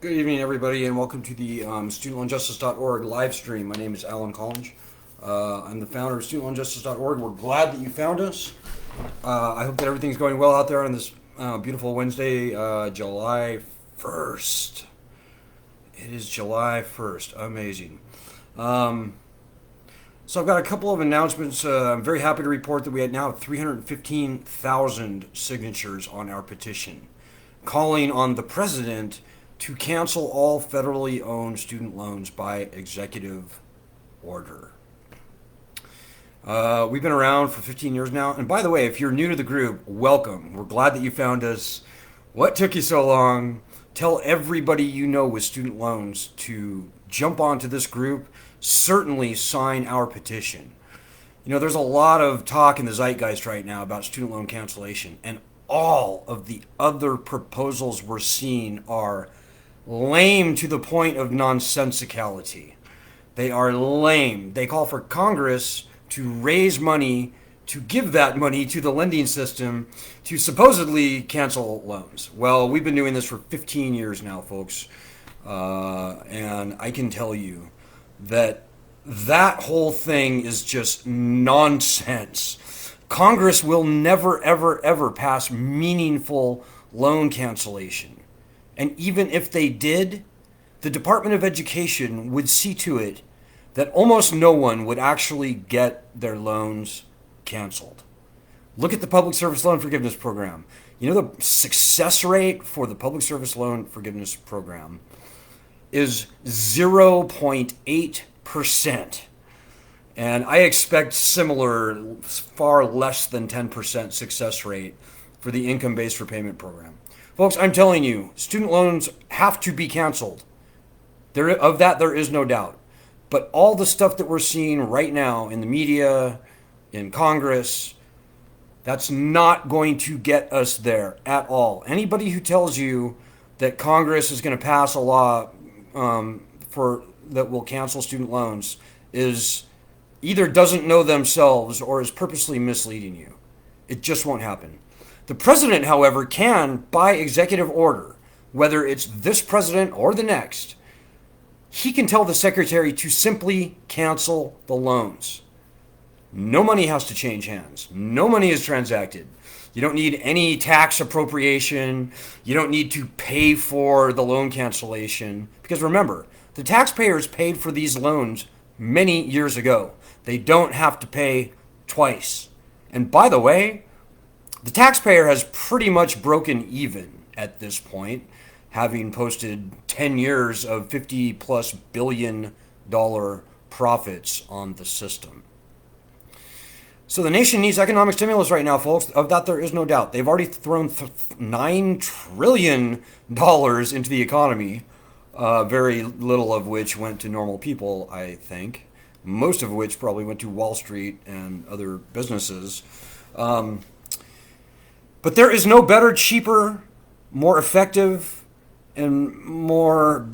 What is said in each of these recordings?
Good evening, everybody, and welcome to the StudentLoanJustice.org live stream. My name is Alan Collins. I'm the founder of StudentLoanJustice.org. We're glad that you found us. I hope that everything's going well out there on this beautiful Wednesday, July 1st. It is July 1st. Amazing. So I've got a couple of announcements. I'm very happy to report that we now have 315,000 signatures on our petition, calling on the president to cancel all federally owned student loans by executive order. We've been around for 15 years now. And by the way, if you're new to the group, welcome. We're glad that you found us. What took you so long? Tell everybody you know with student loans to jump onto this group. Certainly sign our petition. You know, there's a lot of talk in the zeitgeist right now about student loan cancellation, and all of the other proposals we're seeing are lame to the point of nonsensicality. They are lame. They call for Congress to raise money to give that money to the lending system to supposedly cancel loans. Well, we've been doing this for 15 years now, folks. And I can tell you that that whole thing is just nonsense. Congress will never, ever, ever pass meaningful loan cancellation. And even if they did, the Department of Education would see to it that almost no one would actually get their loans canceled. Look at the Public Service Loan Forgiveness Program. You know, the success rate for the Public Service Loan Forgiveness Program is 0.8%. And I expect similar, far less than 10% success rate for the Income-Based Repayment Program. Folks, I'm telling you, student loans have to be canceled. Of that, there is no doubt. But all the stuff that we're seeing right now in the media, in Congress, that's not going to get us there at all. Anybody who tells you that Congress is going to pass a law that will cancel student loans is either doesn't know themselves or is purposely misleading you. It just won't happen. The president, however, can, by executive order, whether it's this president or the next, he can tell the secretary to simply cancel the loans. No money has to change hands. No money is transacted. You don't need any tax appropriation. You don't need to pay for the loan cancellation. Because remember, the taxpayers paid for these loans many years ago. They don't have to pay twice. And by the way, the taxpayer has pretty much broken even at this point, having posted 10 years of $50+ billion profits on the system. So the nation needs economic stimulus right now, folks. Of that, there is no doubt. They've already thrown $9 trillion into the economy, very little of which went to normal people, I think. Most of which probably went to Wall Street and other businesses. But there is no better, cheaper, more effective, and more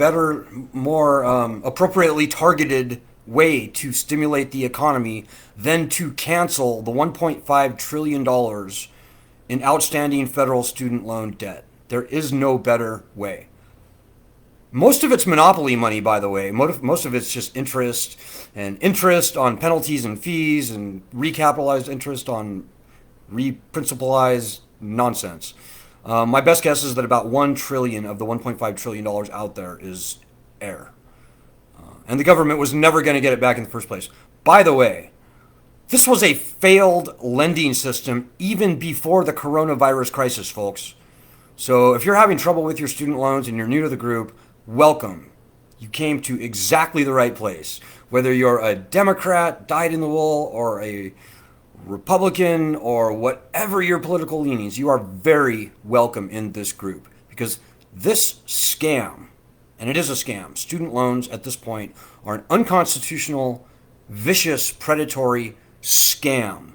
appropriately targeted way to stimulate the economy than to cancel the $1.5 trillion in outstanding federal student loan debt. There is no better way. Most of it's monopoly money, by the way. Most of it's just interest, and interest on penalties and fees, and recapitalized interest on reprincipalized nonsense. My best guess is that about $1 trillion of the $1.5 trillion out there is air. And the government was never going to get it back in the first place. By the way, this was a failed lending system even before the coronavirus crisis, folks. So if you're having trouble with your student loans and you're new to the group, welcome. You came to exactly the right place. Whether you're a Democrat, dyed-in-the-wool, or a Republican, or whatever your political leanings, you are very welcome in this group. Because this scam, and it is a scam, student loans at this point are an unconstitutional, vicious, predatory scam.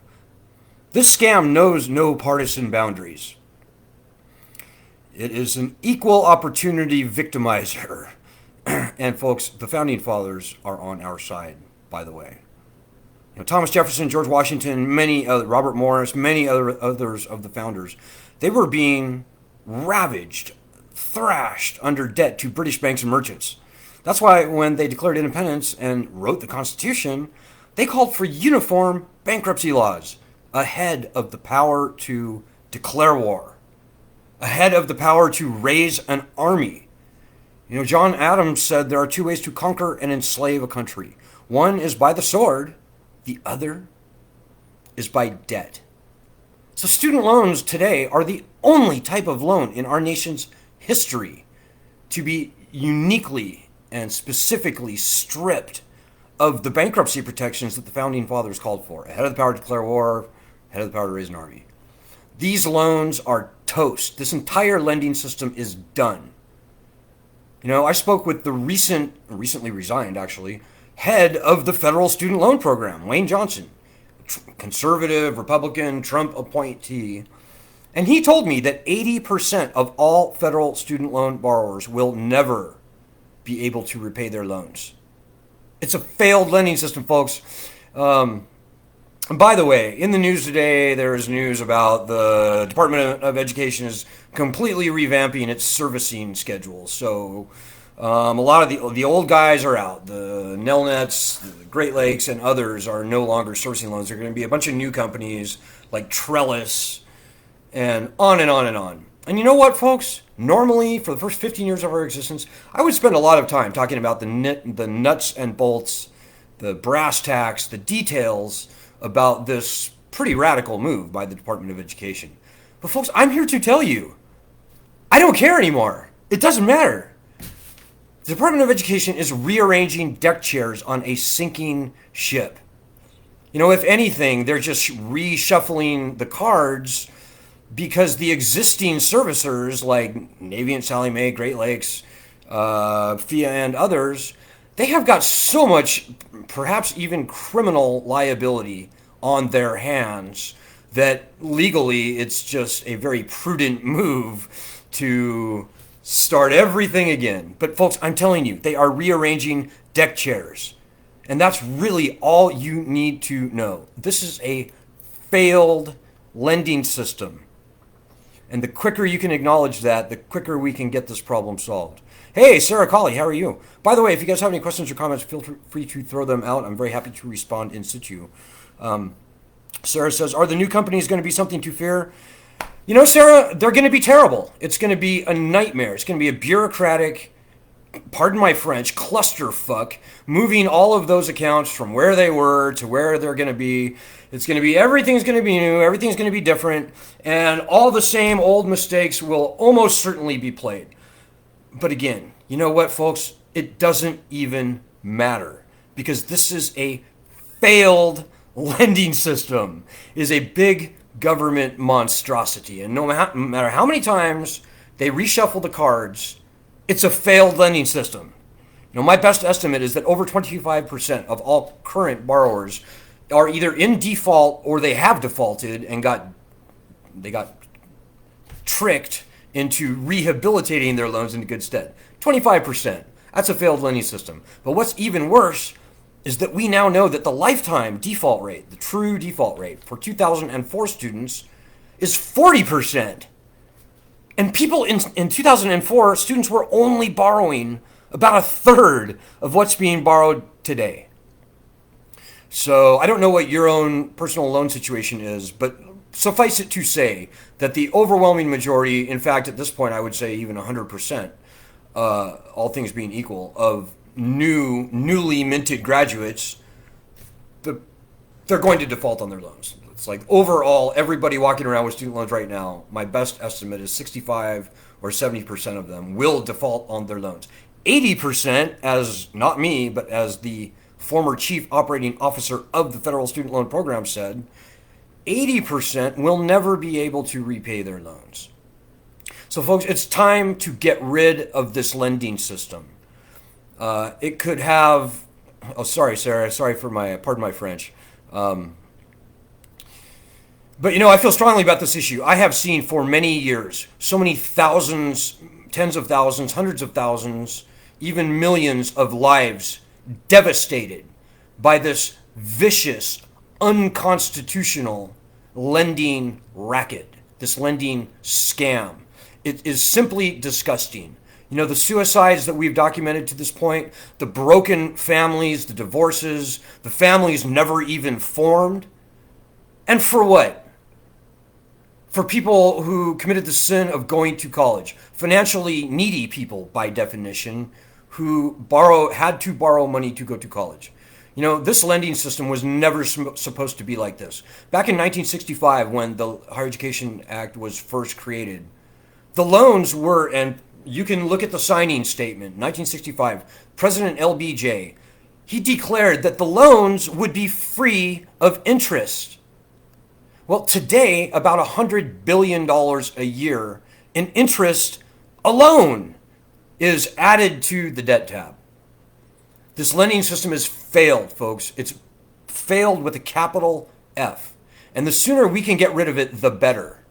This scam knows no partisan boundaries. It is an equal opportunity victimizer. And folks, the founding fathers are on our side, by the way. Thomas Jefferson, George Washington, Robert Morris, many others of the founders, they were being ravaged thrashed under debt to British banks and merchants. That's why when they declared independence and wrote the Constitution, they called for uniform bankruptcy laws ahead of the power to declare war, ahead of the power to raise an army. John Adams said there are two ways to conquer and enslave a country. One is by the sword, the other is by debt. So student loans today are the only type of loan in our nation's history to be uniquely and specifically stripped of the bankruptcy protections that the Founding Fathers called for, ahead of the power to declare war, ahead of the power to raise an army. These loans are toast. This entire lending system is done. I spoke with the recently resigned, actually, head of the federal student loan program, Wayne Johnson, conservative, Republican, Trump appointee. And he told me that 80% of all federal student loan borrowers will never be able to repay their loans. It's a failed lending system, folks. And by the way, in the news today, there is news about the Department of Education is completely revamping its servicing schedule. So a lot of the old guys are out. The Nelnets, the Great Lakes, and others are no longer servicing loans. There are going to be a bunch of new companies like Trellis and on and on and on. And you know what, folks? Normally, for the first 15 years of our existence, I would spend a lot of time talking about the nuts and bolts, the brass tacks, the details about this pretty radical move by the Department of Education. But folks, I'm here to tell you, I don't care anymore. It doesn't matter. The Department of Education is rearranging deck chairs on a sinking ship. If anything, they're just reshuffling the cards because the existing servicers like Navy and Sallie Mae, Great Lakes, FIA, and others, they have got so much, perhaps even criminal liability on their hands that legally it's just a very prudent move to start everything again. But folks, I'm telling you, they are rearranging deck chairs. And that's really all you need to know. This is a failed lending system. And the quicker you can acknowledge that, the quicker we can get this problem solved. Hey, Sarah Colley, how are you? By the way, if you guys have any questions or comments, feel free to throw them out. I'm very happy to respond in situ. Sarah says, are the new companies going to be something to fear? Sarah, they're going to be terrible. It's going to be a nightmare. It's going to be a bureaucratic, pardon my French, clusterfuck, moving all of those accounts from where they were to where they're going to be. It's going to be, everything's going to be new, everything's going to be different, and all the same old mistakes will almost certainly be played. But again, you know what, folks? It doesn't even matter because this is a failed lending system. It is a big government monstrosity. And no matter how many times they reshuffle the cards, it's a failed lending system. My best estimate is that over 25% of all current borrowers are either in default or they have defaulted and they got tricked into rehabilitating their loans into good stead. 25%. That's a failed lending system. But what's even worse is that we now know that the lifetime default rate, the true default rate for 2004 students is 40%. And people in 2004, students were only borrowing about a third of what's being borrowed today. So I don't know what your own personal loan situation is, but suffice it to say that the overwhelming majority, in fact, at this point, I would say even 100%, all things being equal, of newly minted graduates, they're going to default on their loans. It's like overall, everybody walking around with student loans right now, my best estimate is 65 or 70% of them will default on their loans. 80%, as not me, but as the former chief operating officer of the federal student loan program said, 80% will never be able to repay their loans. So folks, it's time to get rid of this lending system. It could have, oh, sorry, Sarah, sorry for pardon my French. But I feel strongly about this issue. I have seen for many years so many thousands, tens of thousands, hundreds of thousands, even millions of lives devastated by this vicious, unconstitutional lending racket, this lending scam. it is simply disgusting. You know, the suicides that we've documented to this point, the broken families, the divorces, the families never even formed. And for what? For people who committed the sin of going to college. Financially needy people, by definition, who had to borrow money to go to college. You know, this lending system was never supposed to be like this. Back in 1965, when the Higher Education Act was first created, the loans were, and you can look at the signing statement, 1965, President LBJ, he declared that the loans would be free of interest. Well, today, about $100 billion a year in interest alone is added to the debt tab. This lending system has failed, folks. It's failed with a capital F. And the sooner we can get rid of it, the better.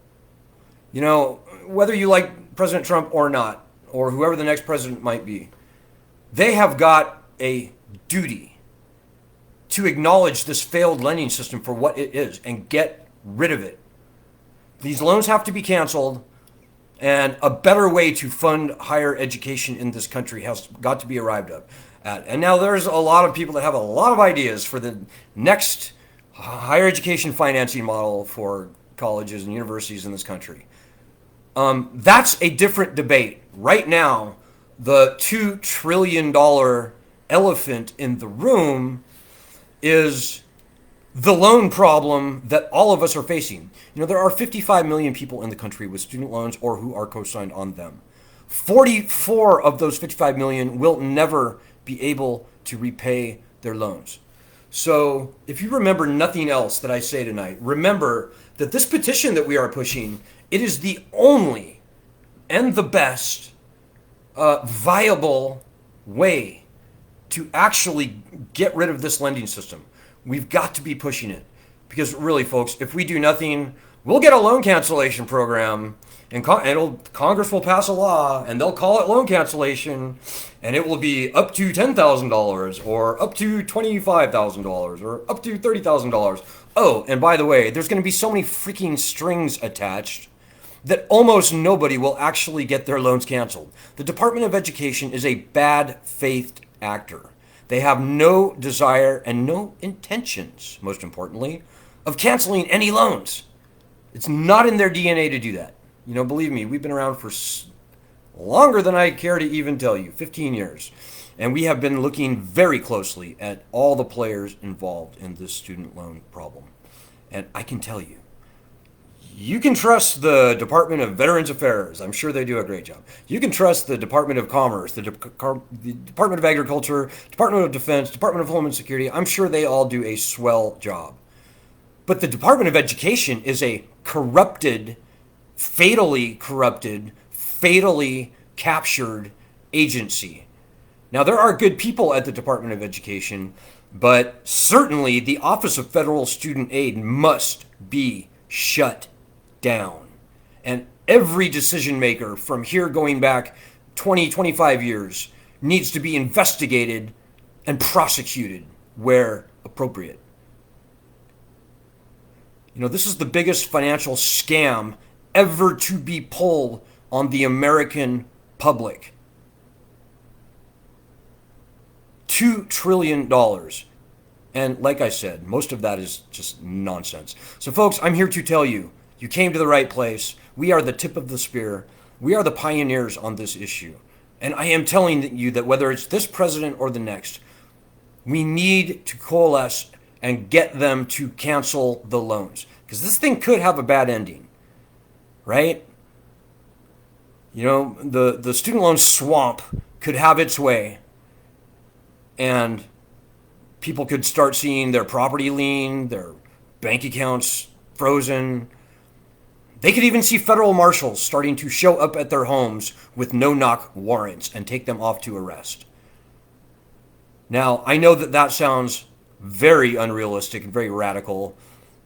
You know, whether you like President Trump or not, or whoever the next president might be, they have got a duty to acknowledge this failed lending system for what it is and get rid of it. These loans have to be canceled, and a better way to fund higher education in this country has got to be arrived at. And now there's a lot of people that have a lot of ideas for the next higher education financing model for colleges and universities in this country. That's a different debate. Right now, the $2 trillion elephant in the room is the loan problem that all of us are facing. You know, there are 55 million people in the country with student loans or who are co-signed on them. 44 of those 55 million will never be able to repay their loans. So if you remember nothing else that I say tonight, remember that this petition that we are pushing, it is the only and the best viable way to actually get rid of this lending system. We've got to be pushing it, because really, folks, if we do nothing, we'll get a loan cancellation program, and Congress will pass a law, and they'll call it loan cancellation, and it will be up to $10,000 or up to $25,000 or up to $30,000. Oh, and by the way, there's going to be so many freaking strings attached that almost nobody will actually get their loans canceled. The Department of Education is a bad-faithed actor. They have no desire and no intentions, most importantly, of canceling any loans. It's not in their DNA to do that. You know, believe me, we've been around for longer than I care to even tell you, 15 years. And we have been looking very closely at all the players involved in this student loan problem. And I can tell you, you can trust the Department of Veterans Affairs. I'm sure they do a great job. You can trust the Department of Commerce, the Department of Agriculture, Department of Defense, Department of Homeland Security. I'm sure they all do a swell job. But the Department of Education is a corrupted, fatally captured agency. Now, there are good people at the Department of Education, but certainly the Office of Federal Student Aid must be shut down. And every decision maker from here going back 20, 25 years needs to be investigated and prosecuted where appropriate. You know, this is the biggest financial scam ever to be pulled on the American public. $2 trillion. And like I said, most of that is just nonsense. So folks, I'm here to tell you, you came to the right place. We are the tip of the spear. We are the pioneers on this issue. And I am telling you that whether it's this president or the next, we need to coalesce and get them to cancel the loans. Because this thing could have a bad ending, right? You know, the student loan swamp could have its way. And people could start seeing their property lien, their bank accounts frozen. They could even see federal marshals starting to show up at their homes with no-knock warrants and take them off to arrest. Now, I know that that sounds very unrealistic and very radical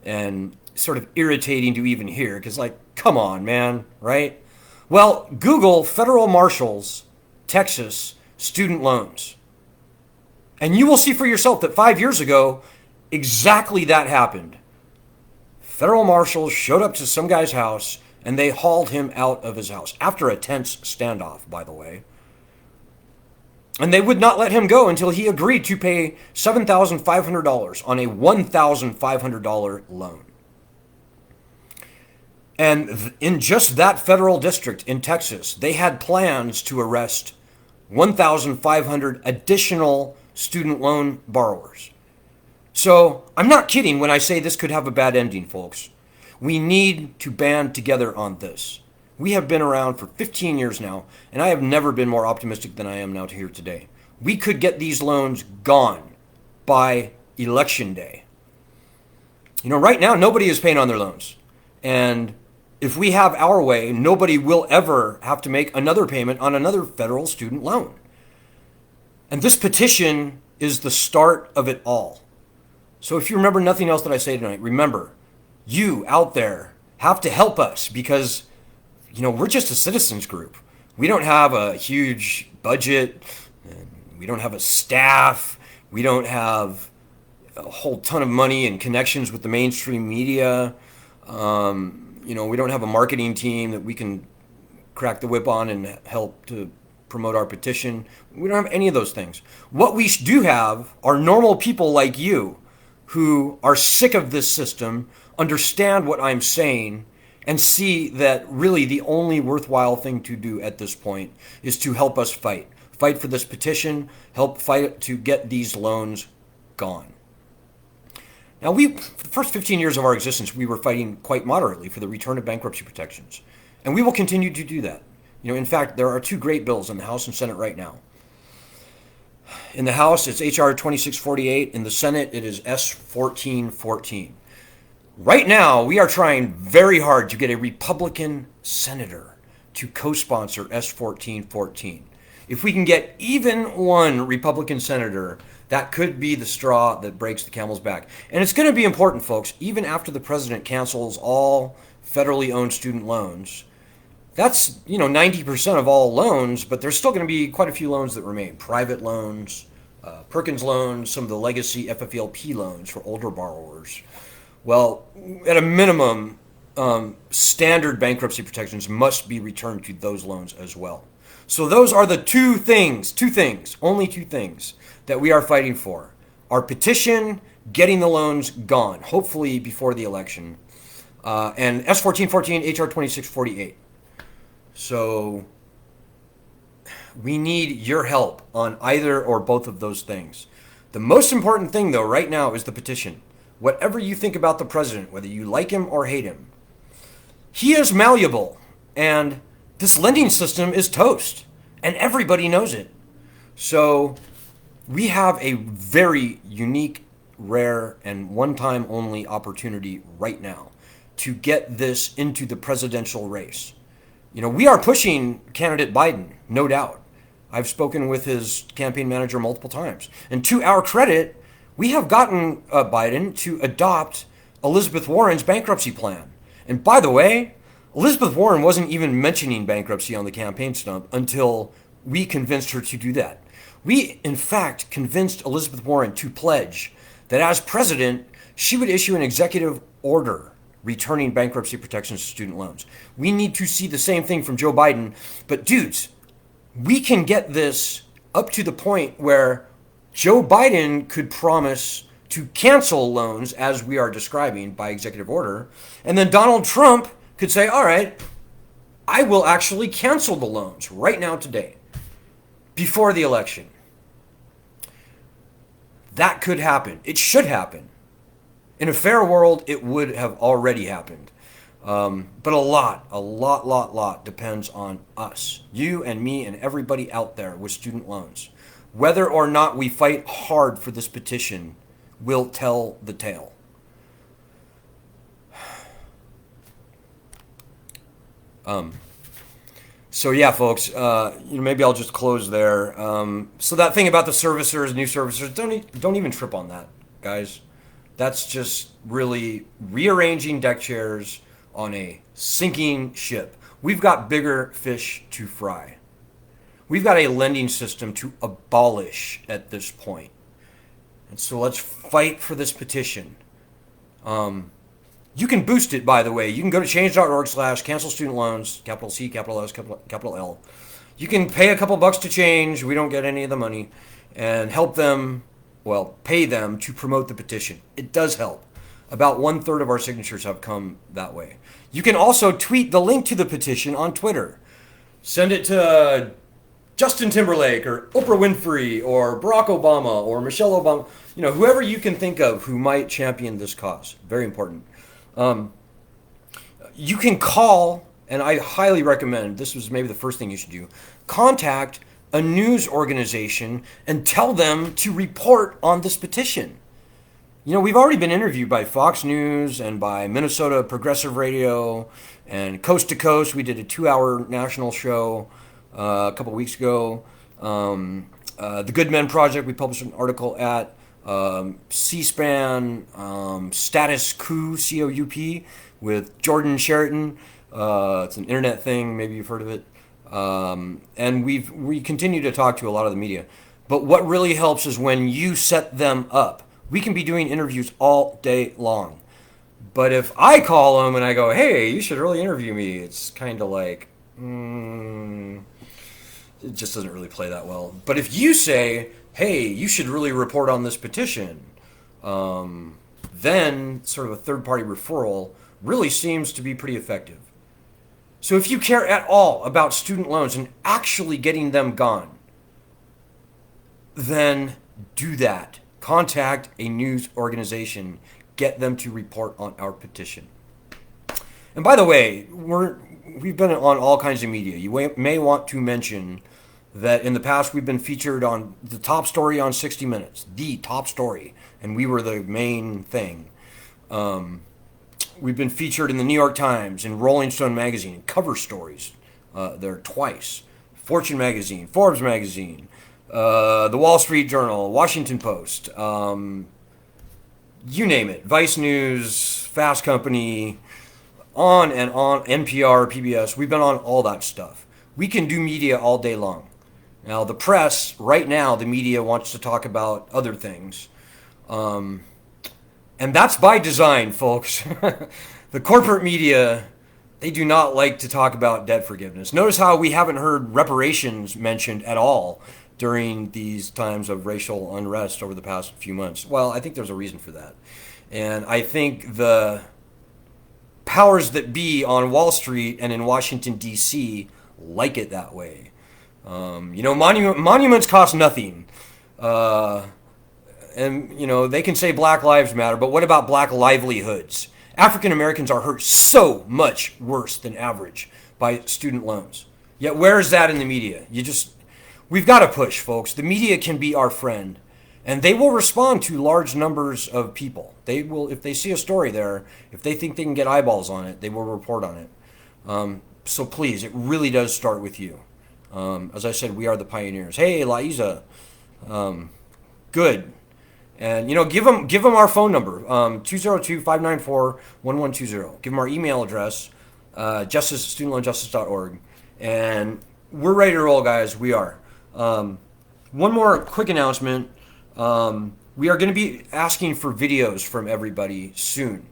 and sort of irritating to even hear, because, like, come on, man, right? Well, Google federal marshals, Texas, student loans. And you will see for yourself that 5 years ago, exactly that happened. Federal marshals showed up to some guy's house and they hauled him out of his house after a tense standoff, by the way. And they would not let him go until he agreed to pay $7,500 on a $1,500 loan. And in just that federal district in Texas, they had plans to arrest 1,500 additional student loan borrowers. So I'm not kidding when I say this could have a bad ending, folks. We need to band together on this. We have been around for 15 years now, and I have never been more optimistic than I am now here today. We could get these loans gone by election day. You know, right now, nobody is paying on their loans. And if we have our way, nobody will ever have to make another payment on another federal student loan. And this petition is the start of it all. So if you remember nothing else that I say tonight, remember, you out there have to help us because, you know, we're just a citizens group. We don't have a huge budget. We don't have a staff. We don't have a whole ton of money and connections with the mainstream media. You know, we don't have a marketing team that we can crack the whip on and help to promote our petition. We don't have any of those things. What we do have are normal people like you who are sick of this system, understand what I'm saying, and see that really the only worthwhile thing to do at this point is to help us fight. Fight for this petition, help fight to get these loans gone. Now, for the first 15 years of our existence, we were fighting quite moderately for the return of bankruptcy protections. And we will continue to do that. You know, in fact, there are two great bills in the House and Senate right now. In the House, it's H.R. 2648. In the Senate, it is S. 1414. Right now, we are trying very hard to get a Republican senator to co-sponsor S. 1414. If we can get even one Republican senator, that could be the straw that breaks the camel's back. And it's going to be important, folks, even after the president cancels all federally owned student loans. That's, 90% of all loans, but there's still going to be quite a few loans that remain. Private loans, Perkins loans, some of the legacy FFLP loans for older borrowers. Well, at a minimum, standard bankruptcy protections must be returned to those loans as well. So those are the only two things that we are fighting for. Our petition, getting the loans gone, hopefully before the election, and S. 1414, H.R. 2648. So we need your help on either or both of those things. The most important thing, though, right now is the petition. Whatever you think about the president, whether you like him or hate him, he is malleable, and this lending system is toast, and everybody knows it. So we have a very unique, rare, and one-time only opportunity right now to get this into the presidential race. We are pushing candidate Biden, no doubt. I've spoken with his campaign manager multiple times. And to our credit, we have gotten Biden to adopt Elizabeth Warren's bankruptcy plan. And by the way, Elizabeth Warren wasn't even mentioning bankruptcy on the campaign stump until we convinced her to do that. We, in fact, convinced Elizabeth Warren to pledge that as president, she would issue an executive order returning bankruptcy protections to student loans. We need to see the same thing from Joe Biden. But dudes, we can get this up to the point where Joe Biden could promise to cancel loans as we are describing by executive order. And then Donald Trump could say, all right, I will actually cancel the loans right now today before the election. That could happen. It should happen. In a fair world, it would have already happened. But a lot depends on us. You and me and everybody out there with student loans. Whether or not we fight hard for this petition will tell the tale. So yeah, folks, maybe I'll just close there. So that thing about the servicers, new servicers, don't even trip on that, guys. That's just really rearranging deck chairs on a sinking ship. We've got bigger fish to fry. We've got a lending system to abolish at this point. And so let's fight for this petition. You can boost it, by the way. You can go to change.org/cancel student loans, capital C, capital S, capital L. You can pay a couple bucks to change. We don't get any of the money. And help them, well, pay them to promote the petition. It does help. About 1/3 of our signatures have come that way. You can also tweet the link to the petition on Twitter. Send it to Justin Timberlake or Oprah Winfrey or Barack Obama or Michelle Obama. Whoever you can think of who might champion this cause. Very important. You can call, and I highly recommend, this was maybe the first thing you should do, contact a news organization and tell them to report on this petition. We've already been interviewed by Fox News and by Minnesota Progressive Radio and Coast to Coast. We did a 2-hour national show a couple weeks ago. The Good Men Project, we published an article at C-SPAN, Status Coup, C-O-U-P, with Jordan Sheraton. It's an internet thing. Maybe you've heard of it. And we continue to talk to a lot of the media. But what really helps is when you set them up. We can be doing interviews all day long. But if I call them and I go, hey, you should really interview me, it's kind of like, it just doesn't really play that well. But if you say, hey, you should really report on this petition, then sort of a third-party referral really seems to be pretty effective. So if you care at all about student loans and actually getting them gone, then do that. Contact a news organization. Get them to report on our petition. And by the way, we've been on all kinds of media. You may want to mention that in the past we've been featured on the top story on 60 Minutes, the top story, and we were the main thing. We've been featured in the New York Times, in Rolling Stone magazine, cover stories there twice. Fortune magazine, Forbes magazine, the Wall Street Journal, Washington Post, you name it, Vice News, Fast Company, on and on, NPR, PBS. We've been on all that stuff. We can do media all day long. Now, the press, right now, the media wants to talk about other things. And that's by design, folks. The corporate media, they do not like to talk about debt forgiveness. Notice how we haven't heard reparations mentioned at all during these times of racial unrest over the past few months. Well, I think there's a reason for that. And I think the powers that be on Wall Street and in Washington, D.C. like it that way. Monuments cost nothing. And, they can say Black Lives Matter, but what about black livelihoods? African Americans are hurt so much worse than average by student loans. Yet where is that in the media? We've got to push, folks. The media can be our friend, and they will respond to large numbers of people. They will, if they see a story there, if they think they can get eyeballs on it, they will report on it. So please, it really does start with you. As I said, we are the pioneers. Hey, Laiza, good. And, give them our phone number, 202-594-1120. Give them our email address, studentloanjustice.org. And we're ready to roll, guys. We are. One more quick announcement. We are going to be asking for videos from everybody soon.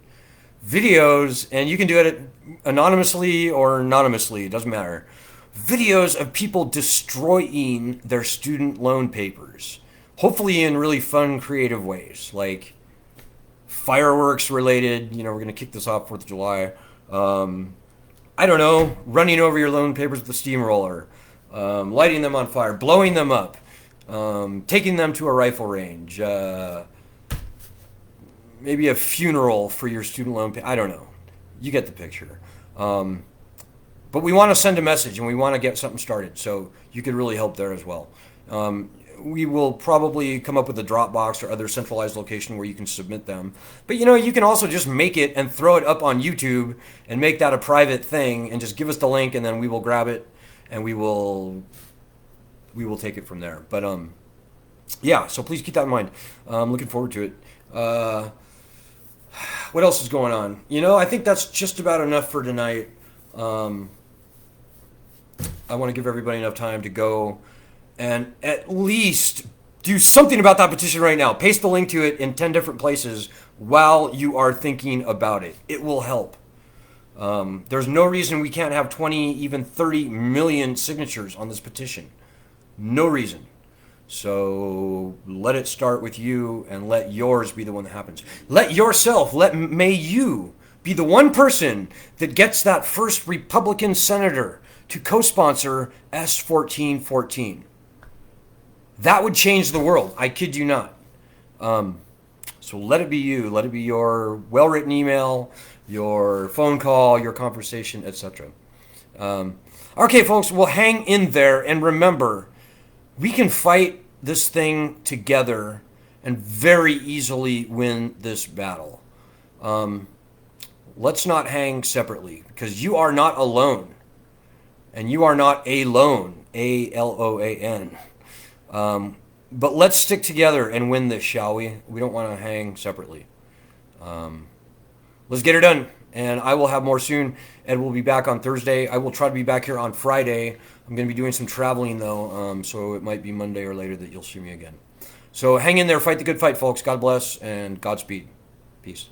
Videos, and you can do it anonymously or anonymously, it doesn't matter. Videos of people destroying their student loan papers. Hopefully in really fun, creative ways, like fireworks related. We're going to kick this off 4th of July. I don't know, running over your loan papers with a steamroller, lighting them on fire, blowing them up, taking them to a rifle range, maybe a funeral for your student loan. I don't know. You get the picture. But we want to send a message and we want to get something started, so you could really help there as well. We will probably come up with a Dropbox or other centralized location where you can submit them. But you can also just make it and throw it up on YouTube and make that a private thing and just give us the link, and then we will grab it and we will take it from there. But yeah, so please keep that in mind. I'm looking forward to it. What else is going on? I think that's just about enough for tonight. I want to give everybody enough time to go and at least Do something about that petition right now. Paste the link to it in 10 different places while you are thinking about it. It will help. There's no reason we can't have 20, even 30 million signatures on this petition. No reason. So let it start with you and let yours be the one that happens. May you be the one person that gets that first Republican senator to co-sponsor S1414. That would change the world. I kid you not. So let it be you. Let it be your well-written email, your phone call, your conversation, etc. Okay, folks, we'll hang in there. And remember, we can fight this thing together and very easily win this battle. Let's not hang separately, because you are not alone. And you are not alone. A-L-O-A-N. But let's stick together and win this, shall we? We don't want to hang separately. Let's get it done. And I will have more soon. Ed will be back on Thursday. I will try to be back here on Friday. I'm going to be doing some traveling, though, so it might be Monday or later that you'll see me again. So hang in there. Fight the good fight, folks. God bless and Godspeed. Peace.